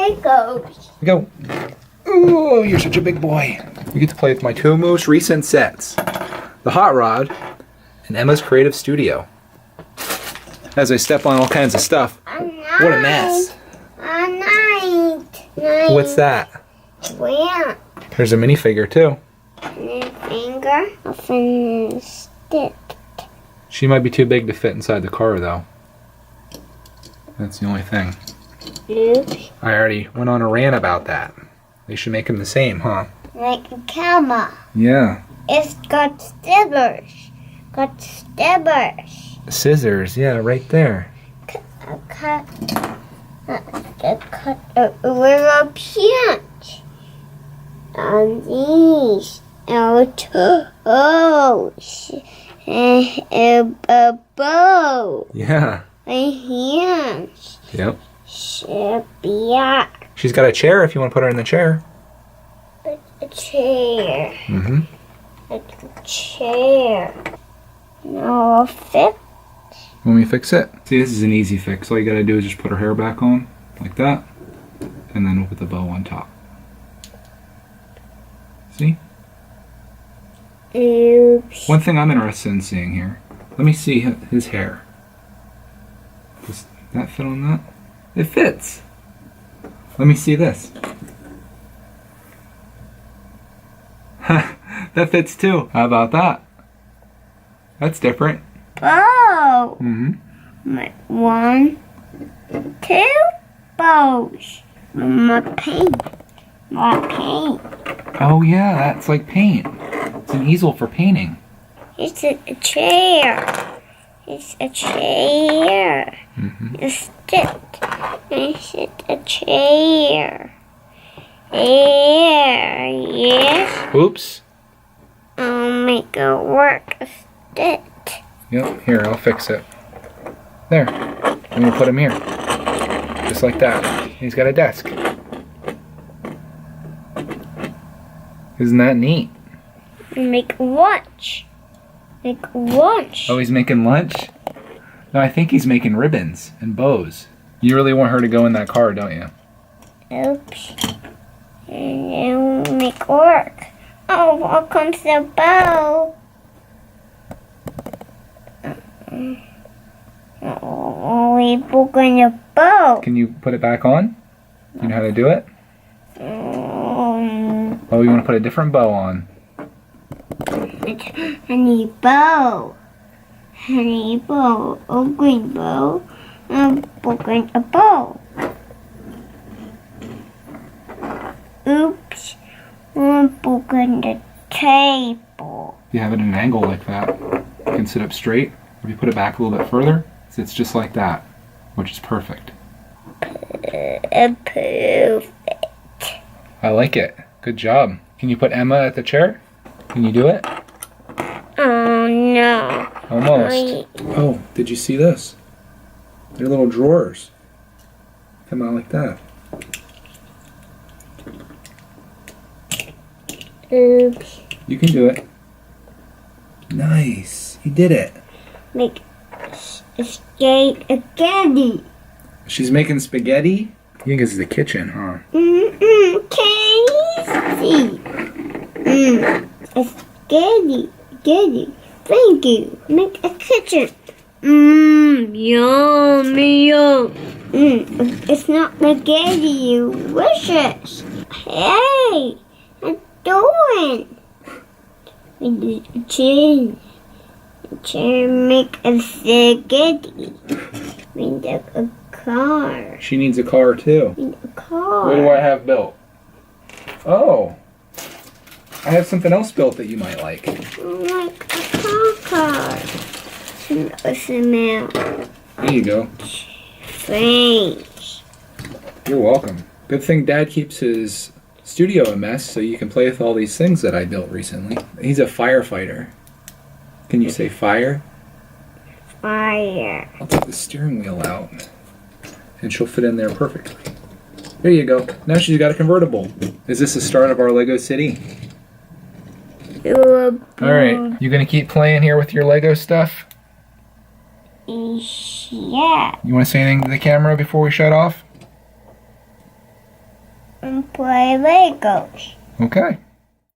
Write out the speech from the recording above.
Legos. Go. Oh, you're such a big boy. You get to play with my two most recent sets. The Hot Rod and Emma's Creative Studio. As I step on all kinds of stuff. What a mess. What's that? Where? There's a minifigure too. Finger of a stick. She might be too big to fit inside the car though. That's the only thing. Oops. I already went on a rant about that. They should make them the same, huh? Like a camera. Yeah. It's got scissors. Got scissors. Scissors, yeah, right there. Cut a little pinch on these. Toes. And a bow. Yeah. My hands. Yep. Should be up. She's got a chair if you want to put her in the chair. A chair. Mm-hmm. A chair. No fit. Want me to fix it? See, this is an easy fix. All you gotta do is just put her hair back on, like that, and then we'll put the bow on top. See? Oops. One thing I'm interested in seeing here. Let me see his hair. Does that fit on that? It fits. Let me see this. That fits too. How about that? That's different. Bow. Mm-hmm. One, two bows. My paint. Oh yeah, that's like paint. It's an easel for painting. It's a chair. It's a chair. Mm-hmm. A stick. It's a chair. Here, yes. Oops. I'll make it work. A stick. Yep, here, I'll fix it. There. And we'll put him here. Just like that. He's got a desk. Isn't that neat? Make lunch. Make lunch. Oh, he's making lunch? No, I think he's making ribbons and bows. You really want her to go in that car, don't you? Oops. And then we'll make work. Oh, here comes the bow. We broken the bow. Can you put it back on? You know how to do it? Oh, you want to put a different bow on? I need bow. I need bow. A green bow. I'm broken a bow. Oops. I'm broken the table. If you have it at an angle like that, you can sit up straight. If you put it back a little bit further, it sits just like that, which is perfect. Perfect. I like it. Good job. Can you put Emma at the chair? Can you do it? Oh no. Almost. Oh, did you see this? They're little drawers. Come out like that. Oops. You can do it. Nice. You did it. Make spaghetti. She's making spaghetti? I think this is the kitchen, huh? Tasty. A spaghetti. Thank you. Make a kitchen. Yum. It's not spaghetti, delicious. Hey, I'm doing. Chair make a spaghetti. Make a car. She needs a car too. Make a car. What do I have built? Oh. I have something else built that you might like. Like a car. Smell. There you go. Thanks. You're welcome. Good thing Dad keeps his studio a mess so you can play with all these things that I built recently. He's a firefighter. Can you say fire? Fire. I'll take the steering wheel out and she'll fit in there perfectly. There you go. Now she's got a convertible. Is this the start of our Lego city? Alright, you gonna keep playing here with your Lego stuff? Yeah. You wanna say anything to the camera before we shut off? play Legos. Okay.